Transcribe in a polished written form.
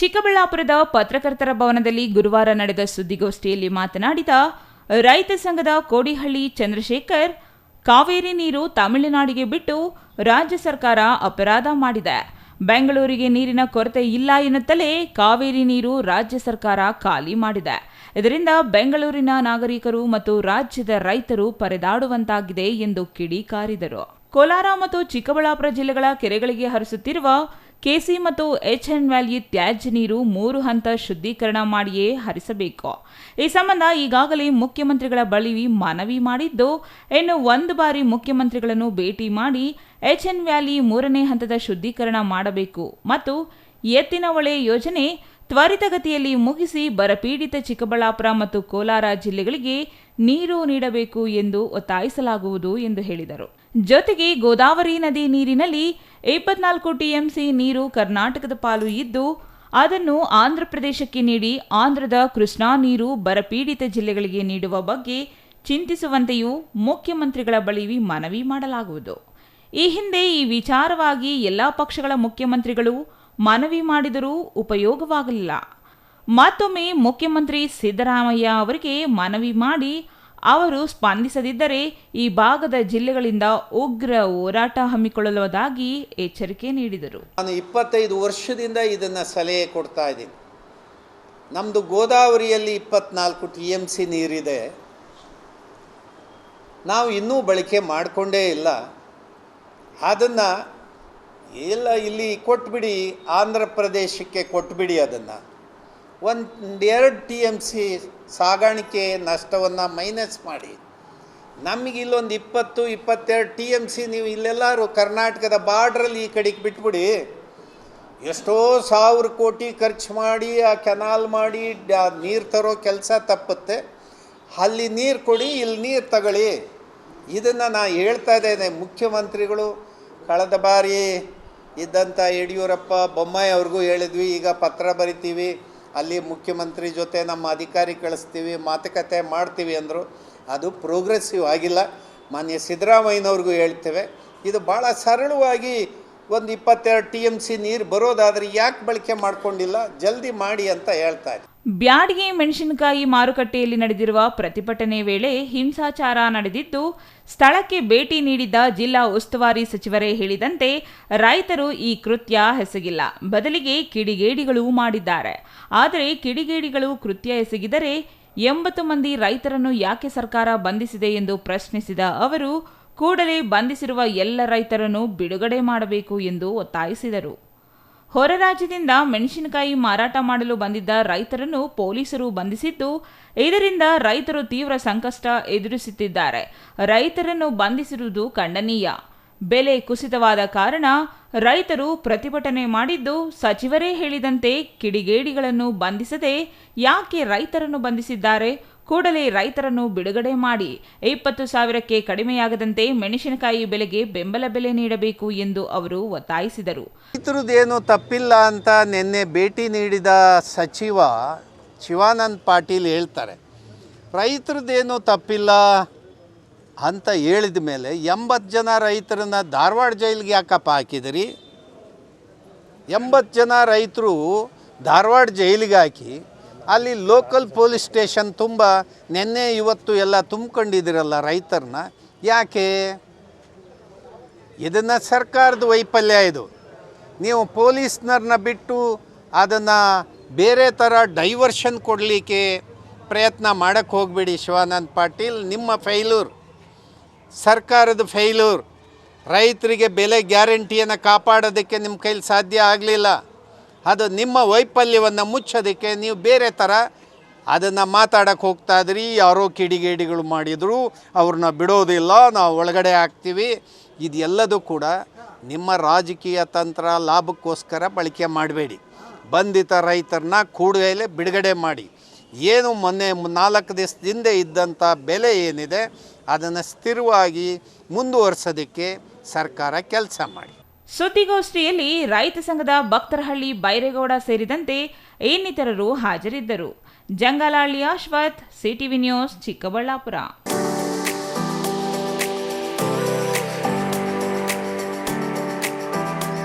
ಚಿಕ್ಕಬಳ್ಳಾಪುರದ ಪತ್ರಕರ್ತರ ಭವನದಲ್ಲಿ ಗುರುವಾರ ನಡೆದ ಸುದ್ದಿಗೋಷ್ಠಿಯಲ್ಲಿ ಮಾತನಾಡಿದ ರೈತ ಸಂಘದ ಕೋಡಿಹಳ್ಳಿ ಚಂದ್ರಶೇಖರ್, ಕಾವೇರಿ ನೀರು ತಮಿಳುನಾಡಿಗೆ ಬಿಟ್ಟು ರಾಜ್ಯ ಸರ್ಕಾರ ಅಪರಾಧ ಮಾಡಿದೆ. ಬೆಂಗಳೂರಿಗೆ ನೀರಿನ ಕೊರತೆ ಇಲ್ಲ ಎನ್ನುತ್ತಲೇ ಕಾವೇರಿ ನೀರು ರಾಜ್ಯ ಸರ್ಕಾರ ಖಾಲಿ ಮಾಡಿದೆ. ಇದರಿಂದ ಬೆಂಗಳೂರಿನ ನಾಗರಿಕರು ಮತ್ತು ರಾಜ್ಯದ ರೈತರು ಪರದಾಡುವಂತಾಗಿದೆ ಎಂದು ಕಿಡಿಕಾರಿದರು. ಕೋಲಾರ ಮತ್ತು ಚಿಕ್ಕಬಳ್ಳಾಪುರ ಜಿಲ್ಲೆಗಳ ಕೆರೆಗಳಿಗೆ ಹರಿಸುತ್ತಿರುವ ಕೆಸಿ ಮತ್ತು ಎಚ್ಎನ್ ವ್ಯಾಲಿ ತ್ಯಾಜ್ಯ ನೀರು 3 ಹಂತ ಶುದ್ಧೀಕರಣ ಮಾಡಿಯೇ ಹರಿಸಬೇಕು. ಈ ಸಂಬಂಧ ಈಗಾಗಲೇ ಮುಖ್ಯಮಂತ್ರಿಗಳ ಬಳಿ ಮನವಿ ಮಾಡಿದ್ದು, ಇನ್ನು 1 ಬಾರಿ ಮುಖ್ಯಮಂತ್ರಿಗಳನ್ನು ಭೇಟಿ ಮಾಡಿ ಎಚ್ಎನ್ ವ್ಯಾಲಿ 3ನೇ ಹಂತದ ಶುದ್ಧೀಕರಣ ಮಾಡಬೇಕು ಮತ್ತು ಎತ್ತಿನ ಹೊಳೆ ಯೋಜನೆ ತ್ವರಿತಗತಿಯಲ್ಲಿ ಮುಗಿಸಿ ಬರಪೀಡಿತ ಚಿಕ್ಕಬಳ್ಳಾಪುರ ಮತ್ತು ಕೋಲಾರ ಜಿಲ್ಲೆಗಳಿಗೆ ನೀರು ನೀಡಬೇಕು ಎಂದು ಒತ್ತಾಯಿಸಲಾಗುವುದು ಎಂದು ಹೇಳಿದರು. ಜೊತೆಗೆ ಗೋದಾವರಿ ನದಿ ನೀರಿನಲ್ಲಿ 24 ಟಿಎಂಸಿ ನೀರು ಕರ್ನಾಟಕದ ಪಾಲು ಇದ್ದು ಅದನ್ನು ಆಂಧ್ರಪ್ರದೇಶಕ್ಕೆ ನೀಡಿ ಆಂಧ್ರದ ಕೃಷ್ಣಾ ನೀರು ಬರಪೀಡಿತ ಜಿಲ್ಲೆಗಳಿಗೆ ನೀಡುವ ಬಗ್ಗೆ ಚಿಂತಿಸುವಂತೆಯೂ ಮುಖ್ಯಮಂತ್ರಿಗಳ ಬಳಿ ಮನವಿ ಮಾಡಲಾಗುವುದು. ಈ ಹಿಂದೆ ಈ ವಿಚಾರವಾಗಿ ಎಲ್ಲಾ ಪಕ್ಷಗಳ ಮುಖ್ಯಮಂತ್ರಿಗಳು ಮನವಿ ಮಾಡಿದರೂ ಉಪಯೋಗವಾಗಲಿಲ್ಲ. ಮತ್ತೊಮ್ಮೆ ಮುಖ್ಯಮಂತ್ರಿ ಸಿದ್ದರಾಮಯ್ಯ ಅವರಿಗೆ ಮನವಿ ಮಾಡಿ ಅವರು ಸ್ಪಂದಿಸದಿದ್ದರೆ ಈ ಭಾಗದ ಜಿಲ್ಲೆಗಳಿಂದ ಉಗ್ರ ಹೋರಾಟ ಹಮ್ಮಿಕೊಳ್ಳುವುದಾಗಿ ಎಚ್ಚರಿಕೆ ನೀಡಿದರು. ನಾನು 25 ವರ್ಷದಿಂದ ಇದನ್ನು ಸಲಹೆ ಕೊಡ್ತಾ ಇದ್ದೀನಿ. ನಮ್ಮದು ಗೋದಾವರಿಯಲ್ಲಿ 24 TMC ನೀರಿದೆ, ನಾವು ಇನ್ನೂ ಬಳಕೆ ಮಾಡಿಕೊಂಡೇ ಇಲ್ಲ. ಅದನ್ನು ಎಲ್ಲ ಇಲ್ಲಿ ಕೊಟ್ಬಿಡಿ, ಆಂಧ್ರ ಪ್ರದೇಶಕ್ಕೆ ಕೊಟ್ಬಿಡಿ. ಅದನ್ನು 1-2 TMC ಸಾಗಾಣಿಕೆ ನಷ್ಟವನ್ನು ಮೈನಸ್ ಮಾಡಿ ನಮಗೆ ಇಲ್ಲೊಂದು 20-22 TMC ನೀವು ಇಲ್ಲೆಲ್ಲರೂ ಕರ್ನಾಟಕದ ಬಾರ್ಡ್ರಲ್ಲಿ ಈ ಕಡೆಗೆ ಬಿಟ್ಬಿಡಿ. ಎಷ್ಟೋ 1000 ಕೋಟಿ ಖರ್ಚು ಮಾಡಿ ಆ ಕೆನಾಲ್ ಮಾಡಿ ನೀರು ತರೋ ಕೆಲಸ ತಪ್ಪುತ್ತೆ. ಅಲ್ಲಿ ನೀರು ಕೊಡಿ, ಇಲ್ಲಿ ನೀರು ತಗೊಳ್ಳಿ. ಇದನ್ನು ನಾನು ಹೇಳ್ತಾ ಇದ್ದೇನೆ. ಮುಖ್ಯಮಂತ್ರಿಗಳು ಕಳೆದ ಬಾರಿ ಇದ್ದಂಥ ಯಡಿಯೂರಪ್ಪ, ಬೊಮ್ಮಾಯಿ ಅವ್ರಿಗೂ ಹೇಳಿದ್ವಿ, ಈಗ ಪತ್ರ ಬರಿತೀವಿ, ಅಲ್ಲಿ ಮುಖ್ಯಮಂತ್ರಿ ಜೊತೆ ನಮ್ಮ ಅಧಿಕಾರಿ ಕಳಿಸ್ತೀವಿ, ಮಾತುಕತೆ ಮಾಡ್ತೀವಿ ಅಂದರು. ಅದು ಪ್ರೋಗ್ರೆಸಿವ್ ಆಗಿಲ್ಲ. ಮಾನ್ಯ ಸಿದ್ದರಾಮಯ್ಯನವ್ರಿಗೂ ಹೇಳ್ತೇವೆ, ಇದು ಭಾಳ ಸರಳವಾಗಿ ಒಂದು 22 TMC ನೀರು ಬರೋದಾದರೆ ಯಾಕೆ ಬಳಕೆ ಮಾಡ್ಕೊಂಡಿಲ್ಲ, ಜಲ್ದಿ ಮಾಡಿ ಅಂತ ಹೇಳ್ತಾರೆ. ಬ್ಯಾಡಗಿ ಮೆಣಸಿನಕಾಯಿ ಮಾರುಕಟ್ಟೆಯಲ್ಲಿ ನಡೆದಿರುವ ಪ್ರತಿಭಟನೆ ವೇಳೆ ಹಿಂಸಾಚಾರ ನಡೆದಿದ್ದು, ಸ್ಥಳಕ್ಕೆ ಭೇಟಿ ನೀಡಿದ್ದ ಜಿಲ್ಲಾ ಉಸ್ತುವಾರಿ ಸಚಿವರೇ ಹೇಳಿದಂತೆ ರೈತರು ಈ ಕೃತ್ಯ ಎಸಗಿಲ್ಲ, ಬದಲಿಗೆ ಕಿಡಿಗೇಡಿಗಳು ಮಾಡಿದ್ದಾರೆ. ಆದರೆ ಕಿಡಿಗೇಡಿಗಳು ಕೃತ್ಯ ಎಸಗಿದರೆ 80 ಮಂದಿ ರೈತರನ್ನು ಯಾಕೆ ಸರ್ಕಾರ ಬಂಧಿಸಿದೆ ಎಂದು ಪ್ರಶ್ನಿಸಿದ ಅವರು, ಕೂಡಲೇ ಬಂಧಿಸಿರುವ ಎಲ್ಲ ರೈತರನ್ನು ಬಿಡುಗಡೆ ಮಾಡಬೇಕು ಎಂದು ಒತ್ತಾಯಿಸಿದರು. ಹೊರ ರಾಜ್ಯದಿಂದ ಮೆಣಸಿನಕಾಯಿ ಮಾರಾಟ ಮಾಡಲು ಬಂದಿದ್ದ ರೈತರನ್ನು ಪೊಲೀಸರು ಬಂಧಿಸಿದ್ದು, ಇದರಿಂದ ರೈತರು ತೀವ್ರ ಸಂಕಷ್ಟ ಎದುರಿಸುತ್ತಿದ್ದಾರೆ. ರೈತರನ್ನು ಬಂಧಿಸಿರುವುದು ಖಂಡನೀಯ. ಬೆಲೆ ಕುಸಿತವಾದ ಕಾರಣ ರೈತರು ಪ್ರತಿಭಟನೆ ಮಾಡಿದ್ದು, ಸಚಿವರೇ ಹೇಳಿದಂತೆ ಕಿಡಿಗೇಡಿಗಳನ್ನು ಬಂಧಿಸದೆ ಯಾಕೆ ರೈತರನ್ನು ಬಂಧಿಸಿದ್ದಾರೆ? ಕೂಡಲೇ ರೈತರನ್ನು ಬಿಡುಗಡೆ ಮಾಡಿ 20,000ಕ್ಕೆ ಕಡಿಮೆಯಾಗದಂತೆ ಮೆಣಸಿನಕಾಯಿ ಬೆಲೆಗೆ ಬೆಂಬಲ ಬೆಲೆ ನೀಡಬೇಕು ಎಂದು ಅವರು ಒತ್ತಾಯಿಸಿದರು. ರೈತರದ್ದೇನು ತಪ್ಪಿಲ್ಲ ಅಂತ ನಿನ್ನೆ ಭೇಟಿ ನೀಡಿದ ಸಚಿವ ಶಿವಾನಂದ ಪಾಟೀಲ್ ಹೇಳ್ತಾರೆ. ರೈತರದ್ದೇನು ತಪ್ಪಿಲ್ಲ ಅಂತ ಹೇಳಿದ ಮೇಲೆ 80 ಜನ ರೈತರನ್ನ ಧಾರವಾಡ ಜೈಲಿಗೆ ಯಾಕಪ್ಪ ಹಾಕಿದಿರಿ? 80 ಜನ ರೈತರು ಧಾರವಾಡ ಜೈಲಿಗೆ ಹಾಕಿ ಅಲ್ಲಿ ಲೋಕಲ್ ಪೊಲೀಸ್ ಸ್ಟೇಷನ್ ತುಂಬ ನಿನ್ನೆ ಇವತ್ತು ಎಲ್ಲ ತುಂಬಿಕೊಂಡಿದ್ದೀರಲ್ಲ ರೈತರನ್ನ, ಯಾಕೆ? ಇದನ್ನು ಸರ್ಕಾರದ ವೈಫಲ್ಯ. ಇದು ನೀವು ಪೊಲೀಸ್ನವ್ರನ್ನ ಬಿಟ್ಟು ಅದನ್ನು ಬೇರೆ ಥರ ಡೈವರ್ಷನ್ ಕೊಡಲಿಕ್ಕೆ ಪ್ರಯತ್ನ ಮಾಡೋಕ್ಕೆ ಹೋಗಬೇಡಿ ಶಿವಾನಂದ ಪಾಟೀಲ್. ನಿಮ್ಮ ಫೇಲ್ಯೂರ್, ಸರ್ಕಾರದ ಫೇಲ್ಯೂರ್. ರೈತರಿಗೆ ಬೆಲೆ ಗ್ಯಾರಂಟಿಯನ್ನು ಕಾಪಾಡೋದಕ್ಕೆ ನಿಮ್ಮ ಕೈಲಿ ಸಾಧ್ಯ ಆಗಲಿಲ್ಲ. ಅದು ನಿಮ್ಮ ವೈಫಲ್ಯವನ್ನು ಮುಚ್ಚೋದಕ್ಕೆ ನೀವು ಬೇರೆ ಥರ ಅದನ್ನು ಮಾತಾಡೋಕ್ಕೆ ಹೋಗ್ತಾ ಇದ್ರಿ. ಯಾರೋ ಕಿಡಿಗೇಡಿಗಳು ಮಾಡಿದರು, ಅವ್ರನ್ನ ಬಿಡೋದಿಲ್ಲ, ನಾವು ಒಳಗಡೆ ಹಾಕ್ತೀವಿ. ಇದೆಲ್ಲದೂ ಕೂಡ ನಿಮ್ಮ ರಾಜಕೀಯ ತಂತ್ರ, ಲಾಭಕ್ಕೋಸ್ಕರ ಬಳಕೆ ಮಾಡಬೇಡಿ. ಬಂಧಿತ ರೈತರನ್ನ ಕೂಡಲೇ ಬಿಡುಗಡೆ ಮಾಡಿ. ಏನು ಮೊನ್ನೆ 4 ದಿವಸದಿಂದ ಇದ್ದಂಥ ಬೆಲೆ ಏನಿದೆ ಅದನ್ನು ಸ್ಥಿರವಾಗಿ ಮುಂದುವರಿಸೋದಕ್ಕೆ ಸರ್ಕಾರ ಕೆಲಸ ಮಾಡಿ. ಸುದ್ದಿಗೋಷ್ಠಿಯಲ್ಲಿ ರೈತ ಸಂಘದ ಭಕ್ತರಹಳ್ಳಿ ಬೈರೇಗೌಡ ಸೇರಿದಂತೆ ಇನ್ನಿತರರು ಹಾಜರಿದ್ದರು. ಜಂಗಲಹಳ್ಳಿ ಅಶ್ವಥ್, ಸಿಟಿವಿ ನ್ಯೂಸ್, ಚಿಕ್ಕಬಳ್ಳಾಪುರ.